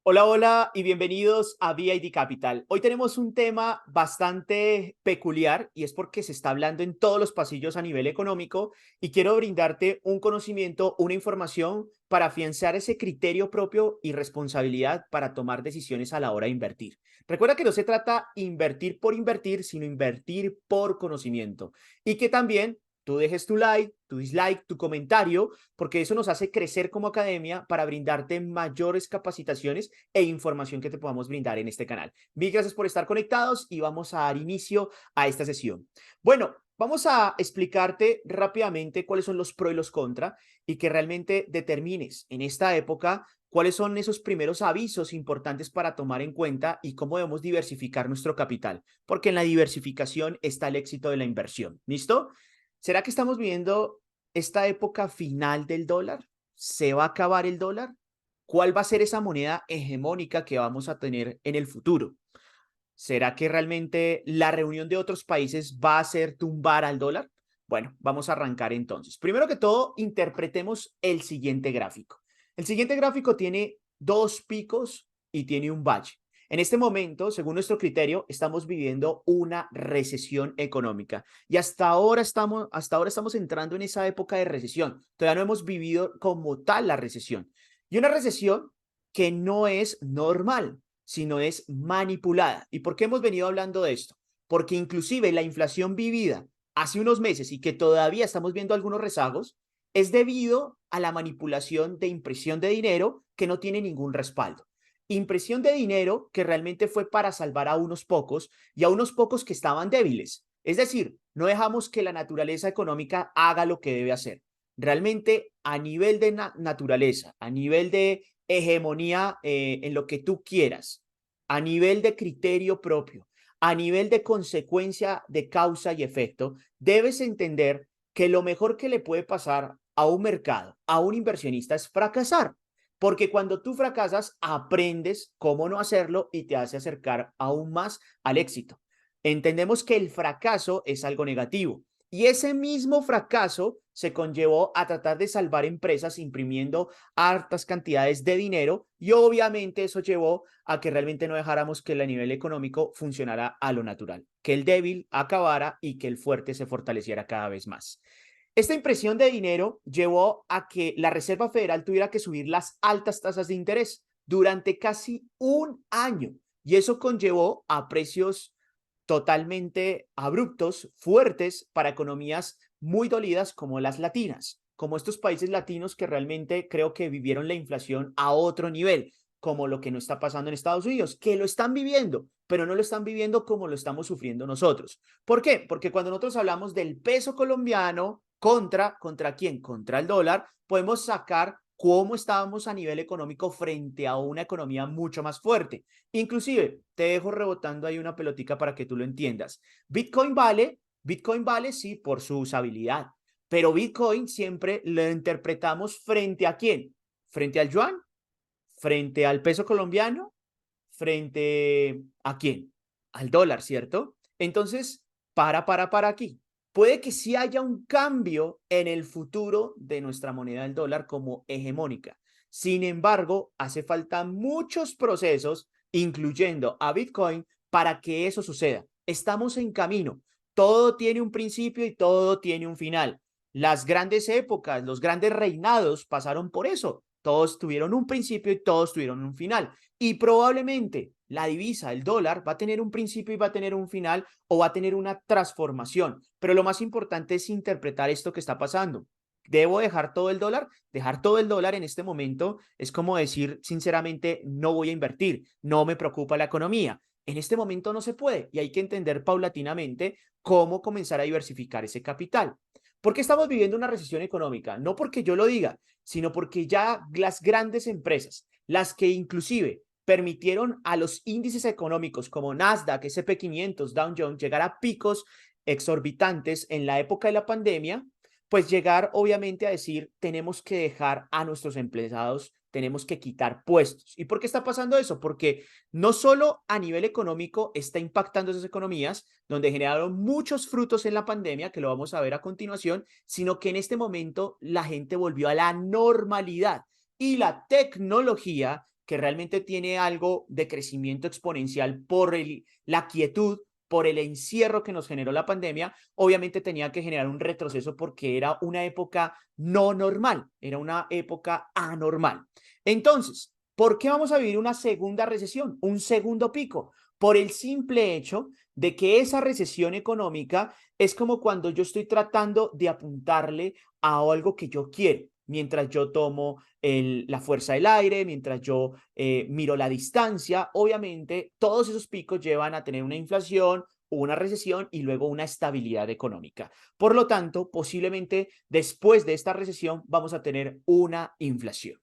Hola, hola y bienvenidos a VID Capital. Hoy tenemos un tema bastante peculiar y es porque se está hablando en todos los pasillos a nivel económico y quiero brindarte un conocimiento, una información para afianzar ese criterio propio y responsabilidad para tomar decisiones a la hora de invertir. Recuerda que no se trata invertir por invertir, sino invertir por conocimiento y que también tú dejes tu like, tu dislike, tu comentario, porque eso nos hace crecer como academia para brindarte mayores capacitaciones e información que te podamos brindar en este canal. Mil gracias por estar conectados y vamos a dar inicio a esta sesión. Bueno, vamos a explicarte rápidamente cuáles son los pros y los contra y que realmente determines en esta época cuáles son esos primeros avisos importantes para tomar en cuenta y cómo debemos diversificar nuestro capital, porque en la diversificación está el éxito de la inversión. ¿Listo? ¿Será que estamos viviendo esta época final del dólar? ¿Se va a acabar el dólar? ¿Cuál va a ser esa moneda hegemónica que vamos a tener en el futuro? ¿Será que realmente la reunión de otros países va a hacer tumbar al dólar? Bueno, vamos a arrancar entonces. Primero que todo, interpretemos el siguiente gráfico. El siguiente gráfico tiene dos picos y tiene un valle. En este momento, según nuestro criterio, estamos viviendo una recesión económica y hasta ahora estamos entrando en esa época de recesión. Todavía no hemos vivido como tal la recesión. Y una recesión que no es normal, sino es manipulada. ¿Y por qué hemos venido hablando de esto? Porque inclusive la inflación vivida hace unos meses y que todavía estamos viendo algunos rezagos, es debido a la manipulación de impresión de dinero que no tiene ningún respaldo. Impresión de dinero que realmente fue para salvar a unos pocos y a unos pocos que estaban débiles. Es decir, no dejamos que la naturaleza económica haga lo que debe hacer. Realmente a nivel de naturaleza, a nivel de hegemonía en lo que tú quieras, a nivel de criterio propio, a nivel de consecuencia de causa y efecto, debes entender que lo mejor que le puede pasar a un mercado, a un inversionista, es fracasar. Porque cuando tú fracasas, aprendes cómo no hacerlo y te hace acercar aún más al éxito. Entendemos que el fracaso es algo negativo y ese mismo fracaso se conllevó a tratar de salvar empresas imprimiendo hartas cantidades de dinero y obviamente eso llevó a que realmente no dejáramos que el nivel económico funcionara a lo natural, que el débil acabara y que el fuerte se fortaleciera cada vez más. Esta impresión de dinero llevó a que la Reserva Federal tuviera que subir las altas tasas de interés durante casi un año y eso conllevó a precios totalmente abruptos, fuertes para economías muy dolidas como las latinas, como estos países latinos que realmente creo que vivieron la inflación a otro nivel, como lo que no está pasando en Estados Unidos, que lo están viviendo, pero no lo están viviendo como lo estamos sufriendo nosotros. ¿Por qué? Porque cuando nosotros hablamos del peso colombiano ¿contra quién? Contra el dólar, podemos sacar cómo estábamos a nivel económico frente a una economía mucho más fuerte. Inclusive, te dejo rebotando ahí una pelotica para que tú lo entiendas. Bitcoin vale sí por su usabilidad, pero Bitcoin siempre lo interpretamos frente a quién, frente al yuan, frente al peso colombiano, frente a quién, al dólar, ¿cierto? Entonces, para aquí. Puede que sí haya un cambio en el futuro de nuestra moneda del dólar como hegemónica. Sin embargo, hace falta muchos procesos, incluyendo a Bitcoin, para que eso suceda. Estamos en camino. Todo tiene un principio y todo tiene un final. Las grandes épocas, los grandes reinados pasaron por eso. Todos tuvieron un principio y todos tuvieron un final. Y probablemente la divisa, el dólar, va a tener un principio y va a tener un final o va a tener una transformación. Pero lo más importante es interpretar esto que está pasando. ¿Debo dejar todo el dólar? Dejar todo el dólar en este momento es como decir, sinceramente, no voy a invertir, no me preocupa la economía. En este momento no se puede y hay que entender paulatinamente cómo comenzar a diversificar ese capital. ¿Por qué estamos viviendo una recesión económica? No porque yo lo diga, sino porque ya las grandes empresas, las que inclusive permitieron a los índices económicos como Nasdaq, S&P 500, Dow Jones llegar a picos exorbitantes en la época de la pandemia, pues llegar obviamente a decir tenemos que dejar a nuestros empleados, tenemos que quitar puestos. ¿Y por qué está pasando eso? Porque no solo a nivel económico está impactando esas economías, donde generaron muchos frutos en la pandemia, que lo vamos a ver a continuación, sino que en este momento la gente volvió a la normalidad y la tecnología que realmente tiene algo de crecimiento exponencial por la quietud, por el encierro que nos generó la pandemia, obviamente tenía que generar un retroceso porque era una época no normal, era una época anormal. Entonces, ¿por qué vamos a vivir una segunda recesión, un segundo pico? Por el simple hecho de que esa recesión económica es como cuando yo estoy tratando de apuntarle a algo que yo quiero, mientras yo tomo la fuerza del aire, mientras yo miro la distancia, obviamente todos esos picos llevan a tener una inflación, una recesión y luego una estabilidad económica. Por lo tanto, posiblemente después de esta recesión vamos a tener una inflación.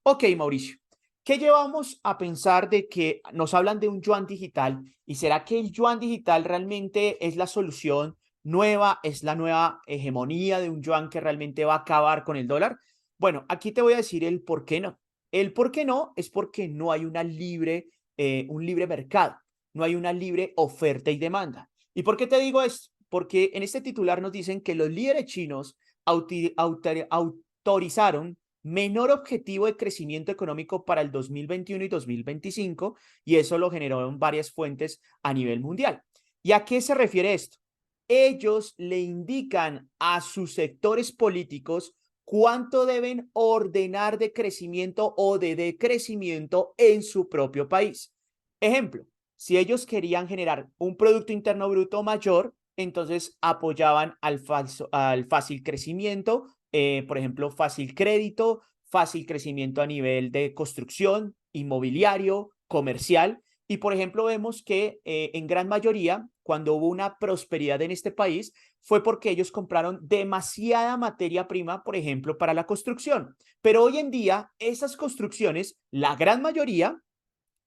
Ok, Mauricio, ¿qué llevamos a pensar de que nos hablan de un yuan digital? ¿Y será que el yuan digital realmente es la solución nueva, es la nueva hegemonía de un yuan que realmente va a acabar con el dólar? Bueno, aquí te voy a decir el por qué no. El por qué no es porque no hay un libre mercado, no hay una libre oferta y demanda. ¿Y por qué te digo esto? Porque en este titular nos dicen que los líderes chinos autorizaron menor objetivo de crecimiento económico para el 2021 y 2025, y eso lo generaron varias fuentes a nivel mundial. ¿Y a qué se refiere esto? Ellos le indican a sus sectores políticos cuánto deben ordenar de crecimiento o de decrecimiento en su propio país. Ejemplo, si ellos querían generar un Producto Interno Bruto mayor, entonces apoyaban al fácil crecimiento, por ejemplo, fácil crédito, fácil crecimiento a nivel de construcción, inmobiliario, comercial. Y, por ejemplo, vemos que en gran mayoría, cuando hubo una prosperidad en este país, fue porque ellos compraron demasiada materia prima, por ejemplo, para la construcción. Pero hoy en día, esas construcciones, la gran mayoría,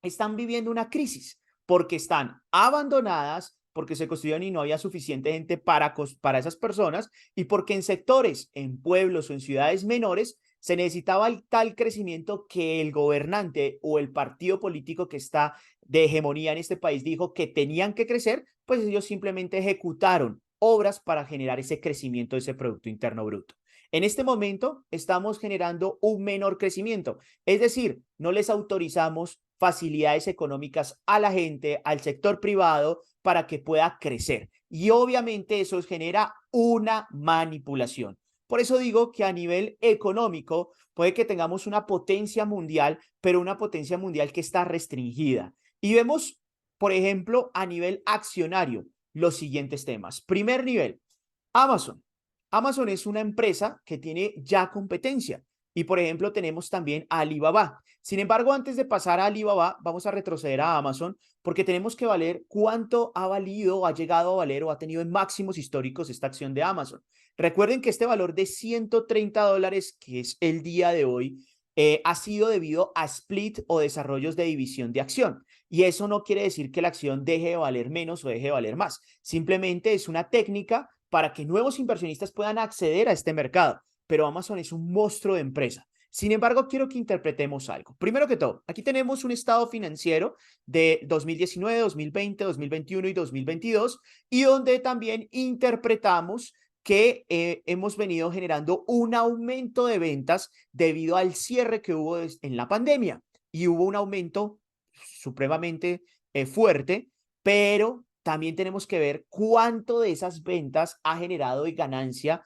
están viviendo una crisis porque están abandonadas, porque se construyeron y no había suficiente gente para esas personas y porque en sectores, en pueblos o en ciudades menores, se necesitaba el tal crecimiento que el gobernante o el partido político que está de hegemonía en este país dijo que tenían que crecer, pues ellos simplemente ejecutaron obras para generar ese crecimiento de ese Producto Interno Bruto. En este momento estamos generando un menor crecimiento, es decir, no les autorizamos facilidades económicas a la gente, al sector privado, para que pueda crecer. Y obviamente eso genera una manipulación. Por eso digo que a nivel económico puede que tengamos una potencia mundial, pero una potencia mundial que está restringida. Y vemos, por ejemplo, a nivel accionario, los siguientes temas. Primer nivel, Amazon. Amazon es una empresa que tiene ya competencia. Y por ejemplo, tenemos también a Alibaba. Sin embargo, antes de pasar a Alibaba, vamos a retroceder a Amazon porque tenemos que valer cuánto ha valido, ha llegado a valer o ha tenido en máximos históricos esta acción de Amazon. Recuerden que este valor de $130, que es el día de hoy, ha sido debido a split o desarrollos de división de acción. Y eso no quiere decir que la acción deje de valer menos o deje de valer más. Simplemente es una técnica para que nuevos inversionistas puedan acceder a este mercado. Pero Amazon es un monstruo de empresa. Sin embargo, quiero que interpretemos algo. Primero que todo, aquí tenemos un estado financiero de 2019, 2020, 2021 y 2022, y donde también interpretamos que hemos venido generando un aumento de ventas debido al cierre que hubo en la pandemia. Y hubo un aumento supremamente fuerte, pero también tenemos que ver cuánto de esas ventas ha generado de ganancia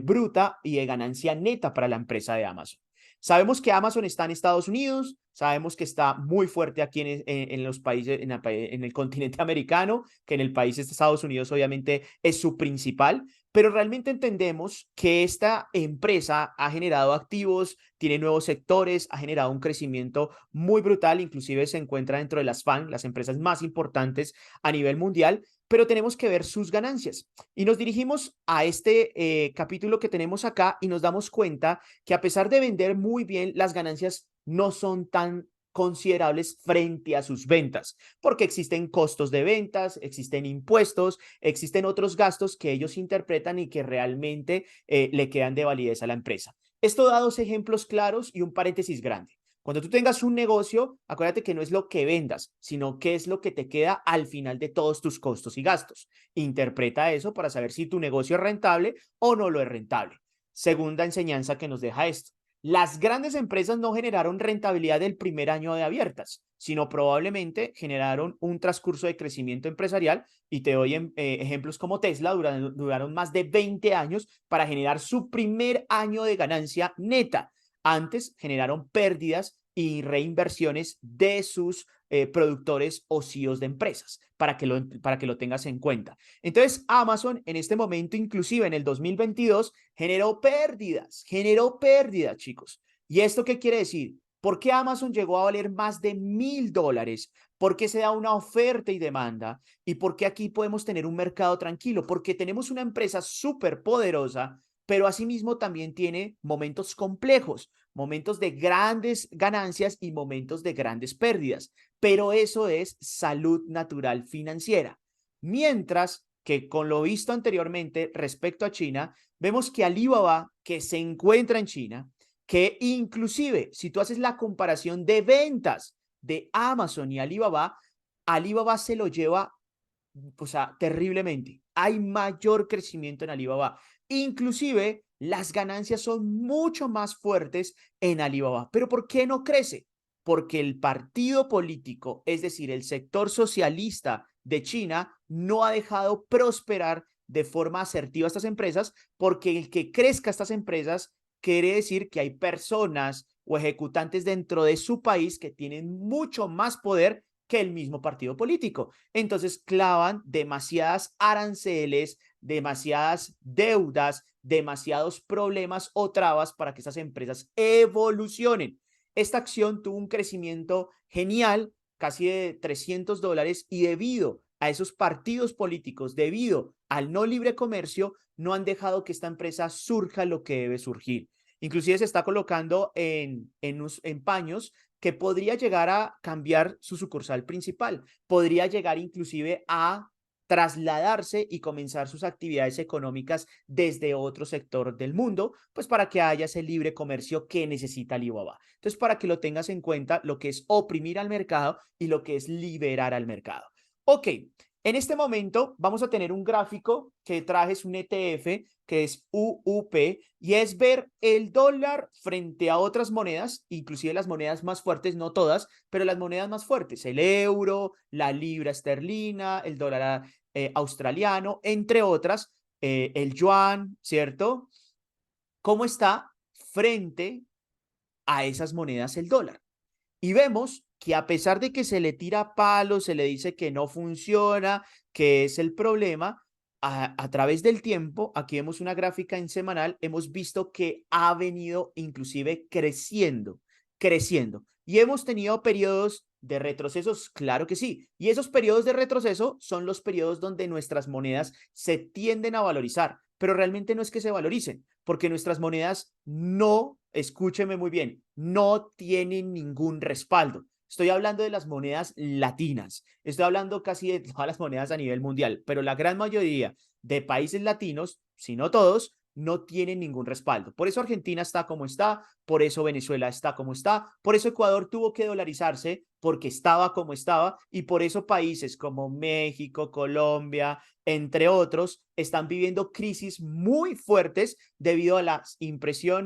bruta y de ganancia neta para la empresa de Amazon. Sabemos que Amazon está en Estados Unidos, sabemos que está muy fuerte aquí en los países, en el continente americano, que en el país de Estados Unidos obviamente es su principal, pero realmente entendemos que esta empresa ha generado activos, tiene nuevos sectores, ha generado un crecimiento muy brutal, inclusive se encuentra dentro de las FAANG, las empresas más importantes a nivel mundial, pero tenemos que ver sus ganancias. Y nos dirigimos a este capítulo que tenemos acá y nos damos cuenta que a pesar de vender muy bien, las ganancias no son tan considerables frente a sus ventas, porque existen costos de ventas, existen impuestos, existen otros gastos que ellos interpretan y que realmente le quedan de validez a la empresa. Esto da dos ejemplos claros y un paréntesis grande. Cuando tú tengas un negocio, acuérdate que no es lo que vendas, sino qué es lo que te queda al final de todos tus costos y gastos. Interpreta eso para saber si tu negocio es rentable o no lo es rentable. Segunda enseñanza que nos deja esto. Las grandes empresas no generaron rentabilidad del primer año de abiertas, sino probablemente generaron un transcurso de crecimiento empresarial y te doy ejemplos como Tesla, duraron más de 20 años para generar su primer año de ganancia neta. Antes generaron pérdidas y reinversiones de sus productores o CEOs de empresas, para que lo tengas en cuenta. Entonces, Amazon en este momento, inclusive en el 2022, generó pérdidas, chicos. ¿Y esto qué quiere decir? ¿Por qué Amazon llegó a valer más de $1,000? ¿Por qué se da una oferta y demanda? ¿Y por qué aquí podemos tener un mercado tranquilo? Porque tenemos una empresa súper poderosa, pero asimismo también tiene momentos complejos, momentos de grandes ganancias y momentos de grandes pérdidas. Pero eso es salud natural financiera. Mientras que con lo visto anteriormente respecto a China, vemos que Alibaba, que se encuentra en China, que inclusive si tú haces la comparación de ventas de Amazon y Alibaba, Alibaba se lo lleva, o sea, terriblemente. Hay mayor crecimiento en Alibaba. Inclusive las ganancias son mucho más fuertes en Alibaba. ¿Pero por qué no crece? Porque el partido político, es decir, el sector socialista de China, no ha dejado prosperar de forma asertiva estas empresas, porque el que crezca estas empresas quiere decir que hay personas o ejecutantes dentro de su país que tienen mucho más poder que el mismo partido político. Entonces clavan demasiadas aranceles, demasiadas deudas, demasiados problemas o trabas para que estas empresas evolucionen. Esta acción tuvo un crecimiento genial, casi de $300, y debido a esos partidos políticos, debido al no libre comercio, no han dejado que esta empresa surja lo que debe surgir. Inclusive se está colocando en paños que podría llegar a cambiar su sucursal principal, podría llegar inclusive a trasladarse y comenzar sus actividades económicas desde otro sector del mundo, pues para que haya ese libre comercio que necesita Alibaba. Entonces, para que lo tengas en cuenta, lo que es oprimir al mercado y lo que es liberar al mercado. Ok, en este momento vamos a tener un gráfico que traje, es un ETF que es UUP, y es ver el dólar frente a otras monedas, inclusive las monedas más fuertes, no todas, pero las monedas más fuertes, el euro, la libra esterlina, el dólar australiano, entre otras, el yuan, ¿cierto? ¿Cómo está frente a esas monedas el dólar? Y vemos que a pesar de que se le tira palo, se le dice que no funciona, que es el problema, a través del tiempo, aquí vemos una gráfica en semanal, hemos visto que ha venido inclusive creciendo. Y hemos tenido periodos de retrocesos, claro que sí. Y esos periodos de retroceso son los periodos donde nuestras monedas se tienden a valorizar, pero realmente no es que se valoricen, porque nuestras monedas no, escúcheme muy bien, no tienen ningún respaldo. Estoy hablando de las monedas latinas, estoy hablando casi de todas las monedas a nivel mundial, pero la gran mayoría de países latinos, si no todos, no tienen ningún respaldo. Por eso Argentina está como está, por eso Venezuela está como está, por eso Ecuador tuvo que dolarizarse porque estaba como estaba, y por eso países como México, Colombia, entre otros, están viviendo crisis muy fuertes debido a la impresión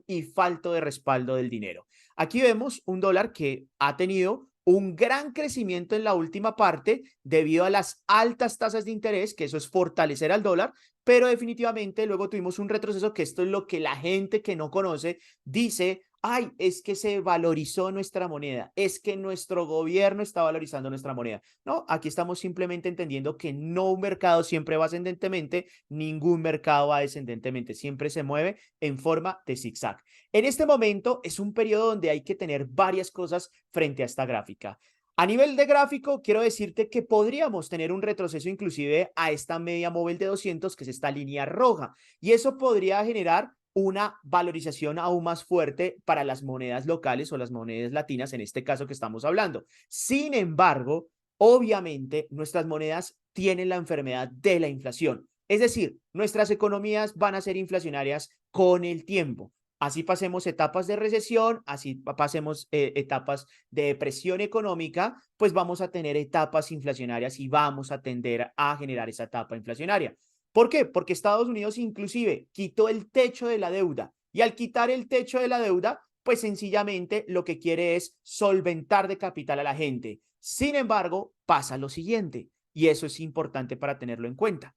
y falta de respaldo del dinero. Aquí vemos un dólar que ha tenido un gran crecimiento en la última parte debido a las altas tasas de interés, que eso es fortalecer al dólar, pero definitivamente luego tuvimos un retroceso, que esto es lo que la gente que no conoce dice: ay, es que se valorizó nuestra moneda, es que nuestro gobierno está valorizando nuestra moneda. No, aquí estamos simplemente entendiendo que no un mercado siempre va ascendentemente, ningún mercado va descendentemente, siempre se mueve en forma de zigzag. En este momento es un periodo donde hay que tener varias cosas frente a esta gráfica. A nivel de gráfico, quiero decirte que podríamos tener un retroceso inclusive a esta media móvil de 200, que es esta línea roja, y eso podría generar una valorización aún más fuerte para las monedas locales o las monedas latinas, en este caso que estamos hablando. Sin embargo, obviamente nuestras monedas tienen la enfermedad de la inflación, es decir, nuestras economías van a ser inflacionarias con el tiempo. Así pasemos etapas de recesión, así pasemos etapas de depresión económica, pues vamos a tener etapas inflacionarias y vamos a tender a generar esa etapa inflacionaria. ¿Por qué? Porque Estados Unidos inclusive quitó el techo de la deuda Y al quitar el techo de la deuda, pues sencillamente lo que quiere es solventar de capital a la gente. Sin embargo, pasa lo siguiente, y eso es importante para tenerlo en cuenta.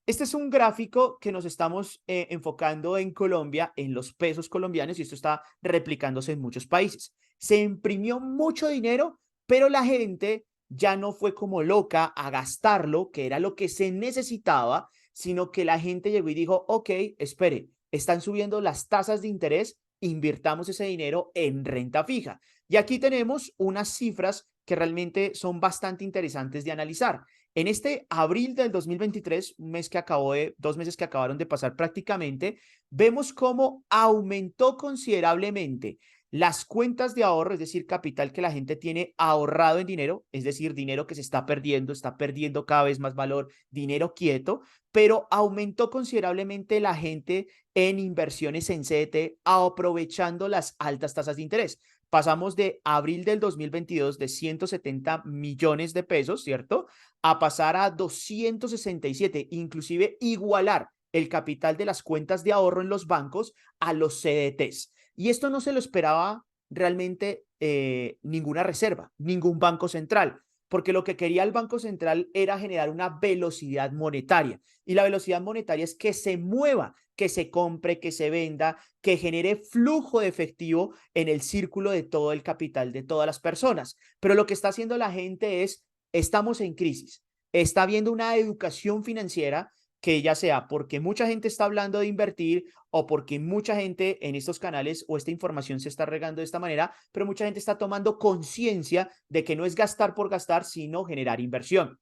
Este es un gráfico que nos estamos enfocando en Colombia, en los pesos colombianos, y esto está replicándose en muchos países. Se imprimió mucho dinero, pero la gente ya no fue como loca a gastarlo, que era lo que se necesitaba, sino que la gente llegó y dijo, ok, espere, están subiendo las tasas de interés, invirtamos ese dinero en renta fija. Y aquí tenemos unas cifras que realmente son bastante interesantes de analizar. En este abril del 2023, un mes que acabó de, 2 meses que acabaron de pasar prácticamente, vemos cómo aumentó considerablemente las cuentas de ahorro, es decir, capital que la gente tiene ahorrado en dinero, es decir, dinero que se está perdiendo cada vez más valor, dinero quieto, pero aumentó considerablemente la gente en inversiones en CDT, aprovechando las altas tasas de interés. Pasamos de abril del 2022 de 170 millones de pesos, ¿cierto? A pasar a 267, inclusive igualar el capital de las cuentas de ahorro en los bancos a los CDTs. Y esto no se lo esperaba realmente ninguna reserva, ningún banco central, porque lo que quería el Banco Central era generar una velocidad monetaria. Y la velocidad monetaria es que se mueva, que se compre, que se venda, que genere flujo de efectivo en el círculo de todo el capital de todas las personas. Pero lo que está haciendo la gente es, estamos en crisis, está habiendo una educación financiera que ya sea porque mucha gente está hablando de invertir o porque mucha gente en estos canales o esta información se está regando de esta manera, pero mucha gente está tomando conciencia de que no es gastar por gastar, sino generar inversión.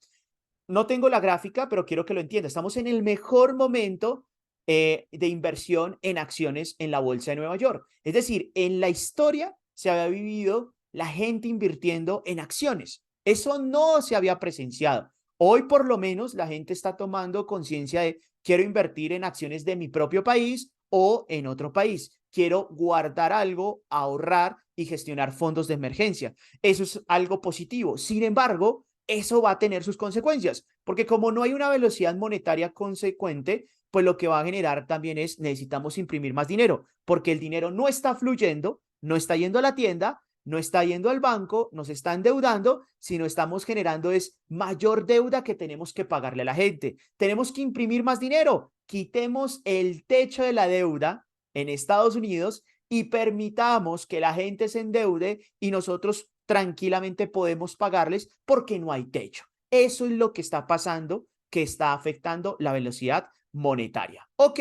No tengo la gráfica, pero quiero que lo entienda. Estamos en el mejor momento de inversión en acciones en la bolsa de Nueva York. Es decir, en la historia se había vivido la gente invirtiendo en acciones. Eso no se había presenciado. Hoy por lo menos la gente está tomando conciencia de quiero invertir en acciones de mi propio país o en otro país. Quiero guardar algo, ahorrar y gestionar fondos de emergencia. Eso es algo positivo. Sin embargo, eso va a tener sus consecuencias, porque como no hay una velocidad monetaria consecuente, pues lo que va a generar también es necesitamos imprimir más dinero, porque el dinero no está fluyendo, no está yendo a la tienda, no está yendo al banco, nos está endeudando, sino estamos generando es mayor deuda que tenemos que pagarle a la gente. Tenemos que imprimir más dinero, quitemos el techo de la deuda en Estados Unidos y permitamos que la gente se endeude y nosotros tranquilamente podemos pagarles porque no hay techo. Eso es lo que está pasando, que está afectando la velocidad monetaria. Ok,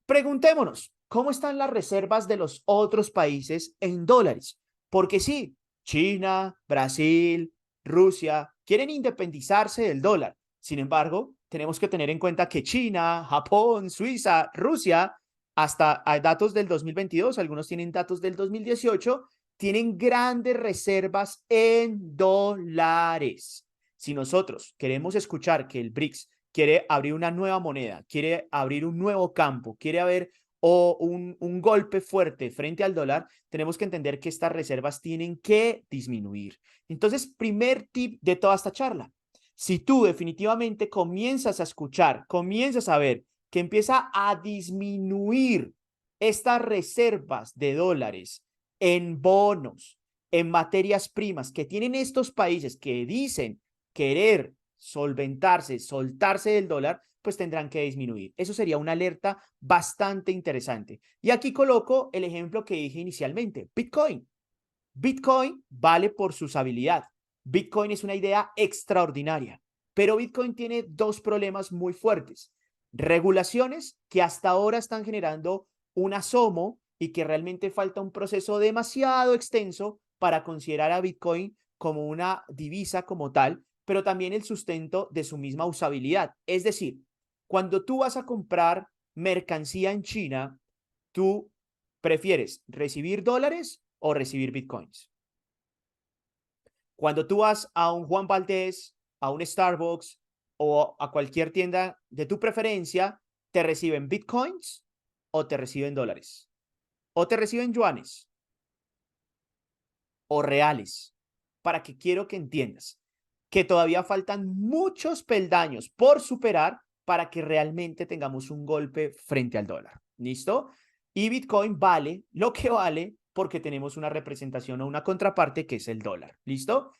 preguntémonos, ¿cómo están las reservas de los otros países en dólares? Porque sí, China, Brasil, Rusia quieren independizarse del dólar. Sin embargo, tenemos que tener en cuenta que China, Japón, Suiza, Rusia, hasta hay datos del 2022, algunos tienen datos del 2018, tienen grandes reservas en dólares. Si nosotros queremos escuchar que el BRICS quiere abrir una nueva moneda, quiere abrir un nuevo campo, quiere haber o un golpe fuerte frente al dólar, tenemos que entender que estas reservas tienen que disminuir. Entonces, primer tip de toda esta charla, si tú definitivamente comienzas a escuchar, comienzas a ver que empieza a disminuir estas reservas de dólares en bonos, en materias primas que tienen estos países que dicen querer solventarse, soltarse del dólar, pues tendrán que disminuir. Eso sería una alerta bastante interesante. Y aquí coloco el ejemplo que dije inicialmente, Bitcoin. Bitcoin vale por su usabilidad. Bitcoin es una idea extraordinaria, pero Bitcoin tiene dos problemas muy fuertes. Regulaciones que hasta ahora están generando un asomo y que realmente falta un proceso demasiado extenso para considerar a Bitcoin como una divisa como tal, pero también el sustento de su misma usabilidad. Es decir, cuando tú vas a comprar mercancía en China, tú prefieres recibir dólares o recibir bitcoins. Cuando tú vas a un Juan Valdez, a un Starbucks o a cualquier tienda de tu preferencia, te reciben bitcoins o te reciben dólares o te reciben yuanes o reales. Para que quiero que entiendas que todavía faltan muchos peldaños por superar para que realmente tengamos un golpe frente al dólar. ¿Listo? Y Bitcoin vale lo que vale porque tenemos una representación o una contraparte que es el dólar. ¿Listo?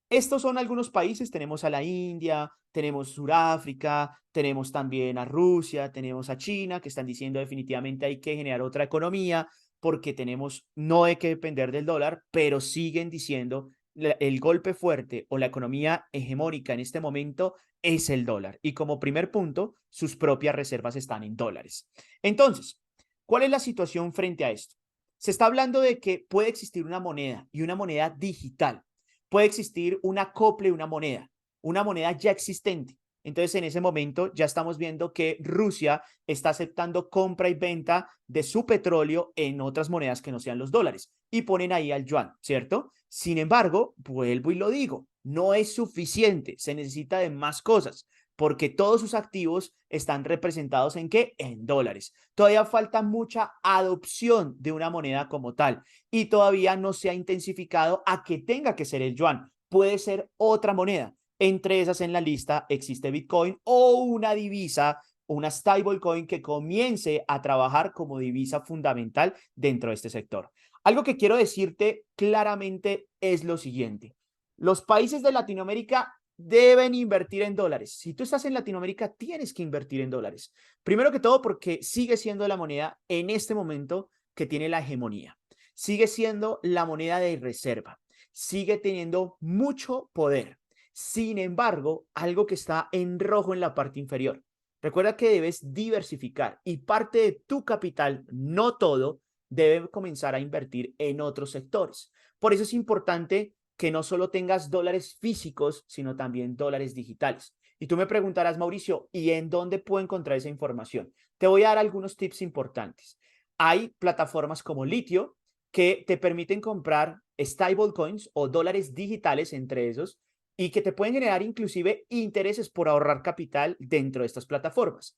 Estos son algunos países, tenemos a la India, tenemos Sudáfrica, tenemos también a Rusia, tenemos a China, que están diciendo definitivamente hay que generar otra economía porque tenemos, no hay que depender del dólar, pero siguen diciendo el golpe fuerte o la economía hegemónica en este momento es el dólar. Y como primer punto, sus propias reservas están en dólares. Entonces, ¿cuál es la situación frente a esto? Se está hablando de que puede existir una moneda y una moneda digital. Puede existir un acople, una moneda ya existente. Entonces, en ese momento ya estamos viendo que Rusia está aceptando compra y venta de su petróleo en otras monedas que no sean los dólares y ponen ahí al yuan, ¿cierto? Sin embargo, vuelvo y lo digo, no es suficiente, se necesita de más cosas porque todos sus activos están representados en qué? En dólares. Todavía falta mucha adopción de una moneda como tal y todavía no se ha intensificado a que tenga que ser el yuan. Puede ser otra moneda. Entre esas en la lista existe Bitcoin o una divisa, una stablecoin que comience a trabajar como divisa fundamental dentro de este sector. Algo que quiero decirte claramente es lo siguiente. Los países de Latinoamérica deben invertir en dólares. Si tú estás en Latinoamérica, tienes que invertir en dólares. Primero que todo, porque sigue siendo la moneda en este momento que tiene la hegemonía. Sigue siendo la moneda de reserva. Sigue teniendo mucho poder. Sin embargo, algo que está en rojo en la parte inferior. Recuerda que debes diversificar y parte de tu capital, no todo, debe comenzar a invertir en otros sectores. Por eso es importante que no solo tengas dólares físicos, sino también dólares digitales. Y tú me preguntarás, Mauricio, ¿y en dónde puedo encontrar esa información? Te voy a dar algunos tips importantes. Hay plataformas como Litio que te permiten comprar stablecoins o dólares digitales entre esos y que te pueden generar inclusive intereses por ahorrar capital dentro de estas plataformas.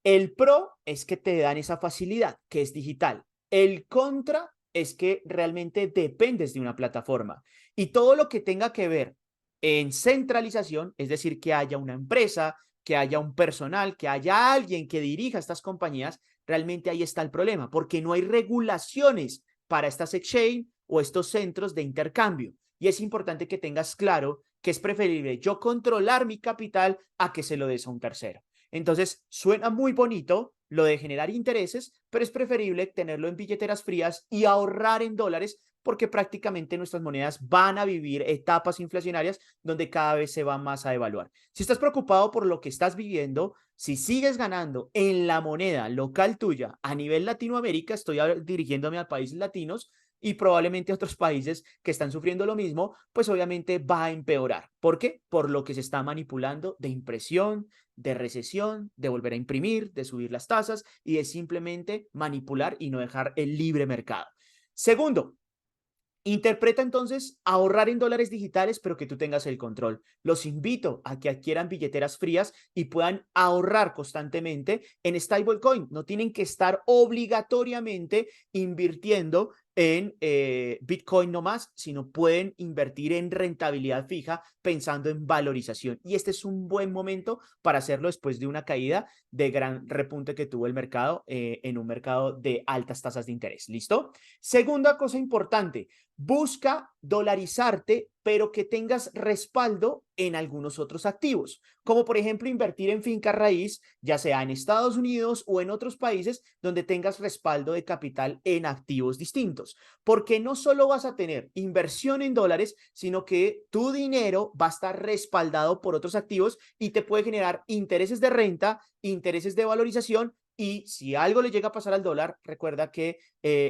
El pro es que te dan esa facilidad, que es digital. El contra es que realmente dependes de una plataforma y todo lo que tenga que ver en centralización, es decir, que haya una empresa, que haya un personal, que haya alguien que dirija estas compañías, realmente ahí está el problema, porque no hay regulaciones para estas exchange o estos centros de intercambio. Y es importante que tengas claro que es preferible yo controlar mi capital a que se lo des a un tercero. Entonces, suena muy bonito lo de generar intereses, pero es preferible tenerlo en billeteras frías y ahorrar en dólares porque prácticamente nuestras monedas van a vivir etapas inflacionarias donde cada vez se va más a devaluar. Si estás preocupado por lo que estás viviendo, si sigues ganando en la moneda local tuya a nivel Latinoamérica, estoy dirigiéndome a países latinos, y probablemente otros países que están sufriendo lo mismo, pues obviamente va a empeorar. ¿Por qué? Por lo que se está manipulando de impresión, de recesión, de volver a imprimir, de subir las tasas y de simplemente manipular y no dejar el libre mercado. Segundo, interpreta entonces ahorrar en dólares digitales, pero que tú tengas el control. Los invito a que adquieran billeteras frías y puedan ahorrar constantemente en stablecoin. No tienen que estar obligatoriamente invirtiendo en Bitcoin nomás, sino pueden invertir en rentabilidad fija pensando en valorización. Y este es un buen momento para hacerlo después de una caída de gran repunte que tuvo el mercado en un mercado de altas tasas de interés. ¿Listo? Segunda cosa importante, busca dolarizarte, pero que tengas respaldo en algunos otros activos, como por ejemplo invertir en finca raíz, ya sea en Estados Unidos o en otros países donde tengas respaldo de capital en activos distintos, porque no solo vas a tener inversión en dólares, sino que tu dinero va a estar respaldado por otros activos y te puede generar intereses de renta, intereses de valorización. Y si algo le llega a pasar al dólar, recuerda que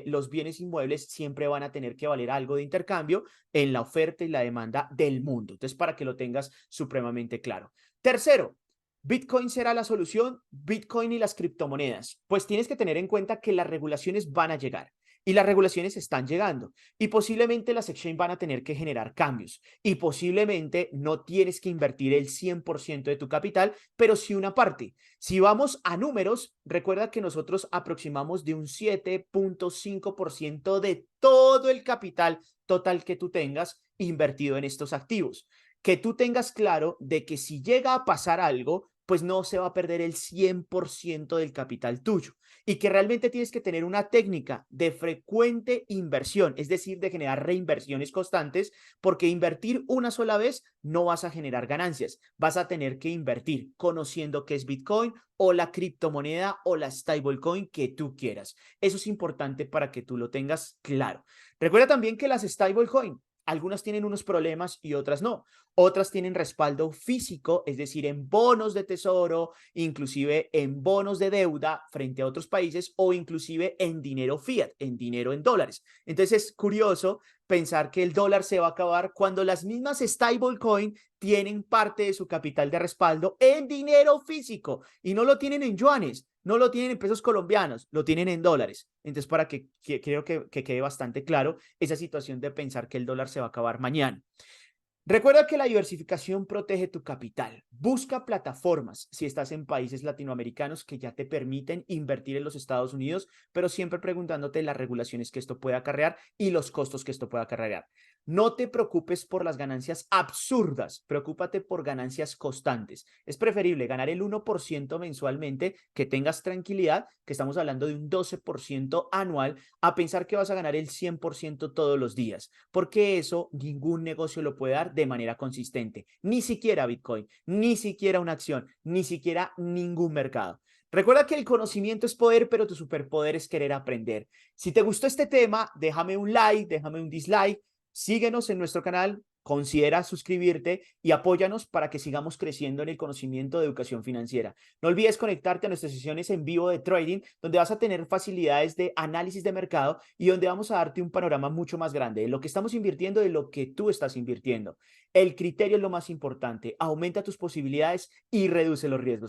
los bienes inmuebles siempre van a tener que valer algo de intercambio en la oferta y la demanda del mundo. Entonces, para que lo tengas supremamente claro. Tercero, ¿Bitcoin será la solución? Bitcoin y las criptomonedas. Pues tienes que tener en cuenta que las regulaciones van a llegar. Y las regulaciones están llegando y posiblemente las exchange van a tener que generar cambios y posiblemente no tienes que invertir el 100% de tu capital, pero sí una parte. Si vamos a números, recuerda que nosotros aproximamos de un 7.5% de todo el capital total que tú tengas invertido en estos activos. Que tú tengas claro de que si llega a pasar algo, pues no se va a perder el 100% del capital tuyo. Y que realmente tienes que tener una técnica de frecuente inversión, es decir, de generar reinversiones constantes, porque invertir una sola vez no vas a generar ganancias, vas a tener que invertir conociendo qué es Bitcoin o la criptomoneda o la stablecoin que tú quieras. Eso es importante para que tú lo tengas claro. Recuerda también que las stablecoin, algunas tienen unos problemas y otras no. Otras tienen respaldo físico, es decir, en bonos de tesoro, inclusive en bonos de deuda frente a otros países o inclusive en dinero fiat, en dinero en dólares. Entonces es curioso pensar que el dólar se va a acabar cuando las mismas stablecoin tienen parte de su capital de respaldo en dinero físico y no lo tienen en yuanes, no lo tienen en pesos colombianos, lo tienen en dólares. Entonces, para que creo que quede bastante claro esa situación de pensar que el dólar se va a acabar mañana. Recuerda que la diversificación protege tu capital. Busca plataformas si estás en países latinoamericanos que ya te permiten invertir en los Estados Unidos, pero siempre preguntándote las regulaciones que esto puede acarrear y los costos que esto puede acarrear. No te preocupes por las ganancias absurdas, preocúpate por ganancias constantes. Es preferible ganar el 1% mensualmente, que tengas tranquilidad, que estamos hablando de un 12% anual, a pensar que vas a ganar el 100% todos los días, porque eso ningún negocio lo puede dar de manera consistente, ni siquiera Bitcoin, ni siquiera una acción, ni siquiera ningún mercado. Recuerda que el conocimiento es poder, pero tu superpoder es querer aprender. Si te gustó este tema, déjame un like, déjame un dislike, síguenos en nuestro canal, considera suscribirte y apóyanos para que sigamos creciendo en el conocimiento de educación financiera. No olvides conectarte a nuestras sesiones en vivo de trading, donde vas a tener facilidades de análisis de mercado y donde vamos a darte un panorama mucho más grande de lo que estamos invirtiendo, de lo que tú estás invirtiendo. El criterio es lo más importante. Aumenta tus posibilidades y reduce los riesgos.